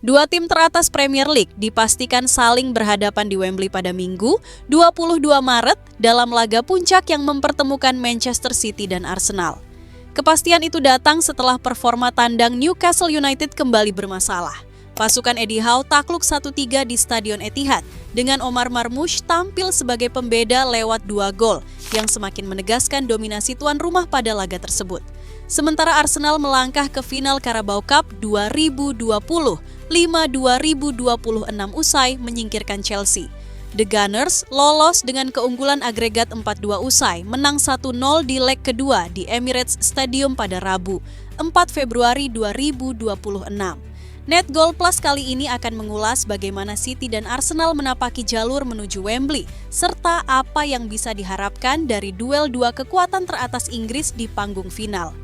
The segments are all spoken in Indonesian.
Dua tim teratas Premier League dipastikan saling berhadapan di Wembley pada Minggu, 22 Maret, dalam laga puncak yang mempertemukan Manchester City dan Arsenal. Kepastian itu datang setelah performa tandang Newcastle United kembali bermasalah. Pasukan Eddie Howe takluk 1-3 di Stadion Etihad dengan Omar Marmoush tampil sebagai pembeda lewat 2 gol yang semakin menegaskan dominasi tuan rumah pada laga tersebut. Sementara Arsenal melangkah ke final Carabao Cup 2020, 5-2026 usai menyingkirkan Chelsea. The Gunners lolos dengan keunggulan agregat 4-2 usai, menang 1-0 di leg kedua di Emirates Stadium pada Rabu, 4 Februari 2026. Net Goal Plus kali ini akan mengulas bagaimana City dan Arsenal menapaki jalur menuju Wembley, serta apa yang bisa diharapkan dari duel dua kekuatan teratas Inggris di panggung final.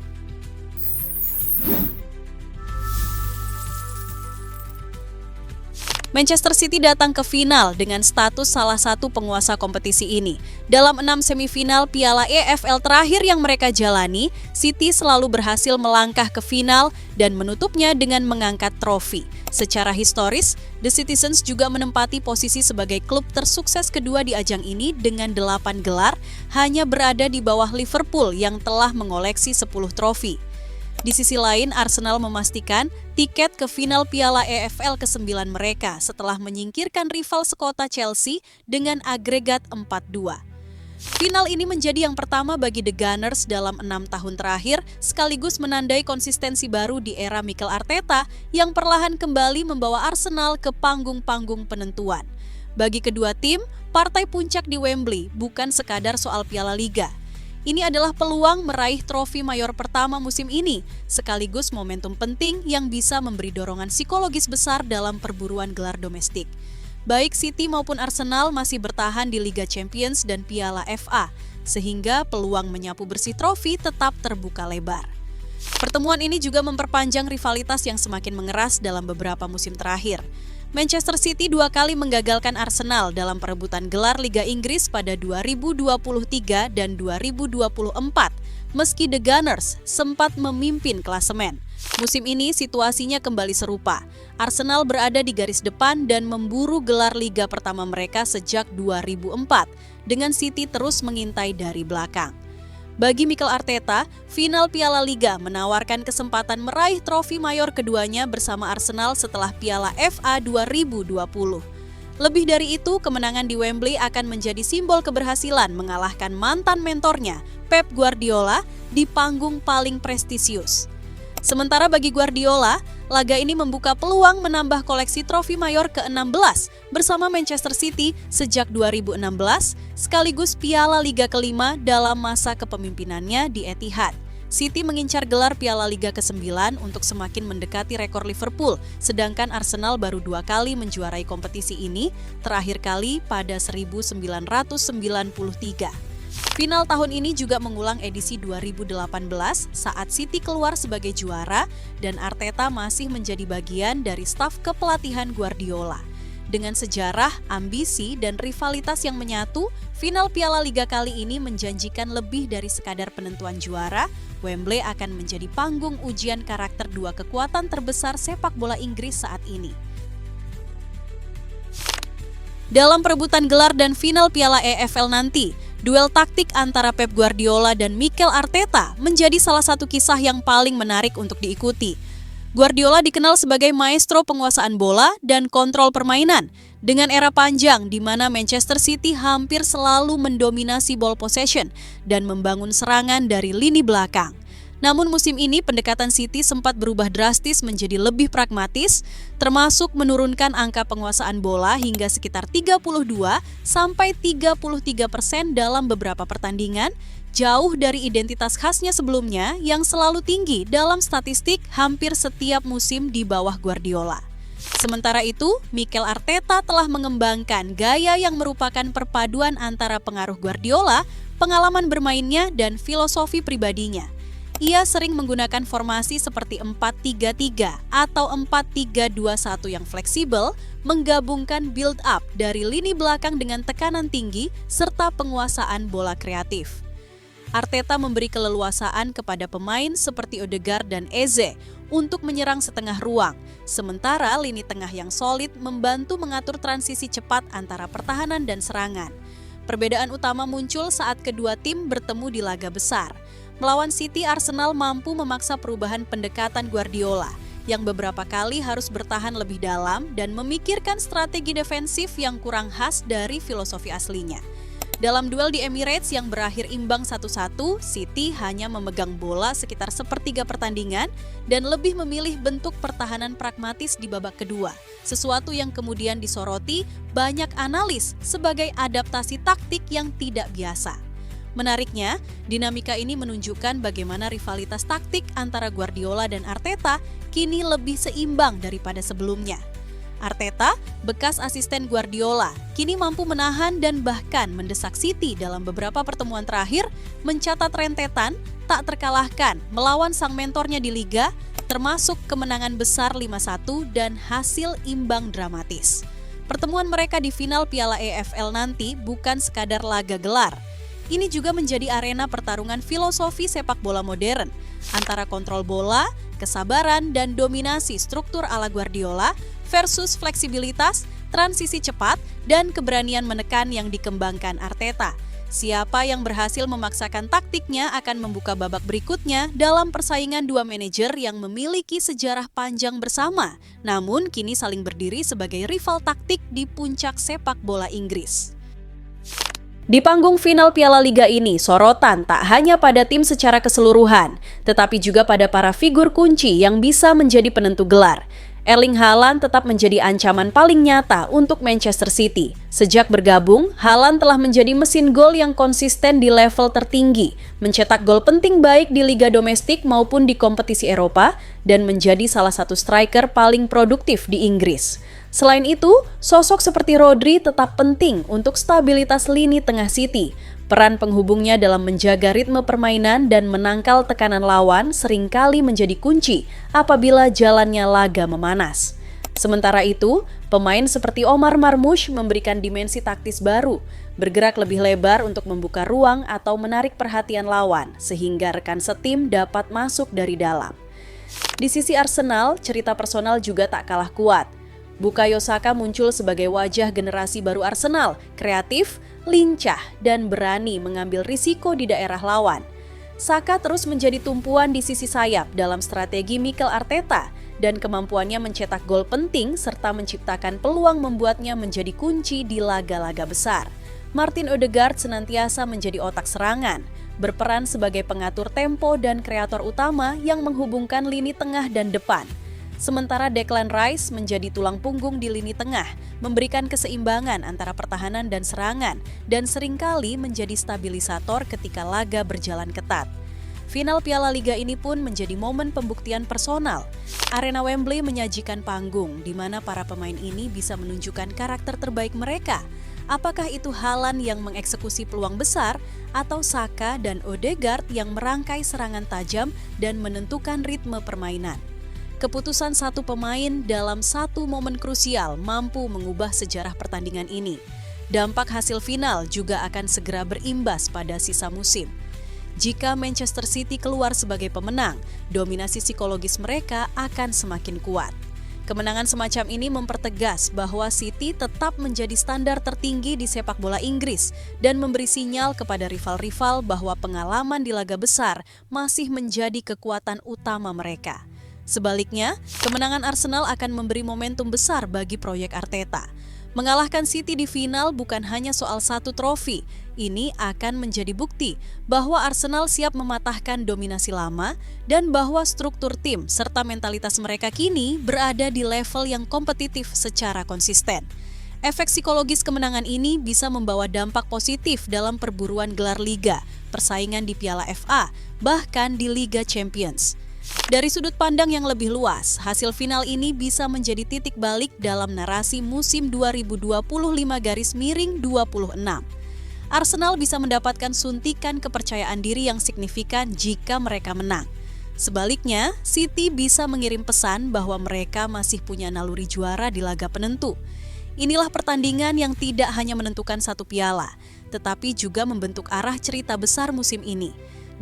Manchester City datang ke final dengan status salah satu penguasa kompetisi ini. Dalam 6 semifinal Piala EFL terakhir yang mereka jalani, City selalu berhasil melangkah ke final dan menutupnya dengan mengangkat trofi. Secara historis, The Citizens juga menempati posisi sebagai klub tersukses kedua di ajang ini dengan 8 gelar, hanya berada di bawah Liverpool yang telah mengoleksi 10 trofi. Di sisi lain, Arsenal memastikan tiket ke final Piala EFL ke-9 mereka setelah menyingkirkan rival sekota Chelsea dengan agregat 4-2. Final ini menjadi yang pertama bagi The Gunners dalam 6 tahun terakhir, sekaligus menandai konsistensi baru di era Mikel Arteta yang perlahan kembali membawa Arsenal ke panggung-panggung penentuan. Bagi kedua tim, partai puncak di Wembley bukan sekadar soal Piala Liga. Ini adalah peluang meraih trofi mayor pertama musim ini, sekaligus momentum penting yang bisa memberi dorongan psikologis besar dalam perburuan gelar domestik. Baik City maupun Arsenal masih bertahan di Liga Champions dan Piala FA, sehingga peluang menyapu bersih trofi tetap terbuka lebar. Pertemuan ini juga memperpanjang rivalitas yang semakin mengeras dalam beberapa musim terakhir. Manchester City 2 kali menggagalkan Arsenal dalam perebutan gelar Liga Inggris pada 2023 dan 2024, meski The Gunners sempat memimpin klasemen. Musim ini situasinya kembali serupa. Arsenal berada di garis depan dan memburu gelar liga pertama mereka sejak 2004, dengan City terus mengintai dari belakang. Bagi Mikel Arteta, final Piala Liga menawarkan kesempatan meraih trofi mayor keduanya bersama Arsenal setelah Piala FA 2020. Lebih dari itu, kemenangan di Wembley akan menjadi simbol keberhasilan mengalahkan mantan mentornya, Pep Guardiola, di panggung paling prestisius. Sementara bagi Guardiola, laga ini membuka peluang menambah koleksi trofi mayor ke-16 bersama Manchester City sejak 2016, sekaligus Piala Liga kelima dalam masa kepemimpinannya di Etihad. City mengincar gelar Piala Liga ke-9 untuk semakin mendekati rekor Liverpool, sedangkan Arsenal baru 2 kali menjuarai kompetisi ini, terakhir kali pada 1993. Final tahun ini juga mengulang edisi 2018 saat City keluar sebagai juara dan Arteta masih menjadi bagian dari staf kepelatihan Guardiola. Dengan sejarah, ambisi, dan rivalitas yang menyatu, final Piala Liga kali ini menjanjikan lebih dari sekadar penentuan juara. Wembley akan menjadi panggung ujian karakter dua kekuatan terbesar sepak bola Inggris saat ini. Dalam perebutan gelar dan final Piala EFL nanti, duel taktik antara Pep Guardiola dan Mikel Arteta menjadi salah satu kisah yang paling menarik untuk diikuti. Guardiola dikenal sebagai maestro penguasaan bola dan kontrol permainan, dengan era panjang di mana Manchester City hampir selalu mendominasi ball possession dan membangun serangan dari lini belakang. Namun musim ini pendekatan City sempat berubah drastis menjadi lebih pragmatis, termasuk menurunkan angka penguasaan bola hingga sekitar 32-33% dalam beberapa pertandingan, jauh dari identitas khasnya sebelumnya yang selalu tinggi dalam statistik hampir setiap musim di bawah Guardiola. Sementara itu, Mikel Arteta telah mengembangkan gaya yang merupakan perpaduan antara pengaruh Guardiola, pengalaman bermainnya, dan filosofi pribadinya. Ia sering menggunakan formasi seperti 4-3-3 atau 4-3-2-1 yang fleksibel, menggabungkan build-up dari lini belakang dengan tekanan tinggi serta penguasaan bola kreatif. Arteta memberi keleluasaan kepada pemain seperti Odegaard dan Eze untuk menyerang setengah ruang, sementara lini tengah yang solid membantu mengatur transisi cepat antara pertahanan dan serangan. Perbedaan utama muncul saat kedua tim bertemu di laga besar. Melawan City, Arsenal mampu memaksa perubahan pendekatan Guardiola, yang beberapa kali harus bertahan lebih dalam dan memikirkan strategi defensif yang kurang khas dari filosofi aslinya. Dalam duel di Emirates yang berakhir imbang 1-1, City hanya memegang bola sekitar sepertiga pertandingan dan lebih memilih bentuk pertahanan pragmatis di babak kedua, sesuatu yang kemudian disoroti banyak analis sebagai adaptasi taktik yang tidak biasa. Menariknya, dinamika ini menunjukkan bagaimana rivalitas taktik antara Guardiola dan Arteta kini lebih seimbang daripada sebelumnya. Arteta, bekas asisten Guardiola, kini mampu menahan dan bahkan mendesak City dalam beberapa pertemuan terakhir, mencatat rentetan tak terkalahkan melawan sang mentornya di Liga, termasuk kemenangan besar 5-1 dan hasil imbang dramatis. Pertemuan mereka di final Piala EFL nanti bukan sekadar laga gelar. Ini juga menjadi arena pertarungan filosofi sepak bola modern antara kontrol bola, kesabaran, dan dominasi struktur ala Guardiola versus fleksibilitas, transisi cepat, dan keberanian menekan yang dikembangkan Arteta. Siapa yang berhasil memaksakan taktiknya akan membuka babak berikutnya dalam persaingan dua manajer yang memiliki sejarah panjang bersama, namun kini saling berdiri sebagai rival taktik di puncak sepak bola Inggris. Di panggung final Piala Liga ini, sorotan tak hanya pada tim secara keseluruhan, tetapi juga pada para figur kunci yang bisa menjadi penentu gelar. Erling Haaland tetap menjadi ancaman paling nyata untuk Manchester City. Sejak bergabung, Haaland telah menjadi mesin gol yang konsisten di level tertinggi, mencetak gol penting baik di liga domestik maupun di kompetisi Eropa, dan menjadi salah satu striker paling produktif di Inggris. Selain itu, sosok seperti Rodri tetap penting untuk stabilitas lini tengah City. Peran penghubungnya dalam menjaga ritme permainan dan menangkal tekanan lawan seringkali menjadi kunci apabila jalannya laga memanas. Sementara itu, pemain seperti Omar Marmoush memberikan dimensi taktis baru, bergerak lebih lebar untuk membuka ruang atau menarik perhatian lawan, sehingga rekan setim dapat masuk dari dalam. Di sisi Arsenal, cerita personal juga tak kalah kuat. Bukayo Saka muncul sebagai wajah generasi baru Arsenal, kreatif, lincah, dan berani mengambil risiko di daerah lawan. Saka terus menjadi tumpuan di sisi sayap dalam strategi Mikel Arteta, dan kemampuannya mencetak gol penting serta menciptakan peluang membuatnya menjadi kunci di laga-laga besar. Martin Odegaard senantiasa menjadi otak serangan, berperan sebagai pengatur tempo dan kreator utama yang menghubungkan lini tengah dan depan. Sementara Declan Rice menjadi tulang punggung di lini tengah, memberikan keseimbangan antara pertahanan dan serangan, dan seringkali menjadi stabilisator ketika laga berjalan ketat. Final Piala Liga ini pun menjadi momen pembuktian personal. Arena Wembley menyajikan panggung di mana para pemain ini bisa menunjukkan karakter terbaik mereka. Apakah itu Haaland yang mengeksekusi peluang besar, atau Saka dan Odegaard yang merangkai serangan tajam dan menentukan ritme permainan. Keputusan satu pemain dalam satu momen krusial mampu mengubah sejarah pertandingan ini. Dampak hasil final juga akan segera berimbas pada sisa musim. Jika Manchester City keluar sebagai pemenang, dominasi psikologis mereka akan semakin kuat. Kemenangan semacam ini mempertegas bahwa City tetap menjadi standar tertinggi di sepak bola Inggris dan memberi sinyal kepada rival-rival bahwa pengalaman di laga besar masih menjadi kekuatan utama mereka. Sebaliknya, kemenangan Arsenal akan memberi momentum besar bagi proyek Arteta. Mengalahkan City di final bukan hanya soal satu trofi, ini akan menjadi bukti bahwa Arsenal siap mematahkan dominasi lama dan bahwa struktur tim serta mentalitas mereka kini berada di level yang kompetitif secara konsisten. Efek psikologis kemenangan ini bisa membawa dampak positif dalam perburuan gelar liga, persaingan di Piala FA, bahkan di Liga Champions. Dari sudut pandang yang lebih luas, hasil final ini bisa menjadi titik balik dalam narasi musim 2025-26. Arsenal bisa mendapatkan suntikan kepercayaan diri yang signifikan jika mereka menang. Sebaliknya, City bisa mengirim pesan bahwa mereka masih punya naluri juara di laga penentu. Inilah pertandingan yang tidak hanya menentukan satu piala, tetapi juga membentuk arah cerita besar musim ini.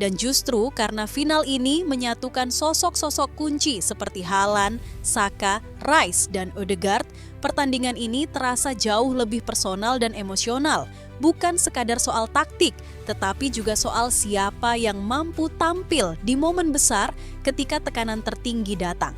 Dan justru karena final ini menyatukan sosok-sosok kunci seperti Haaland, Saka, Rice, dan Odegaard, pertandingan ini terasa jauh lebih personal dan emosional, bukan sekadar soal taktik, tetapi juga soal siapa yang mampu tampil di momen besar ketika tekanan tertinggi datang.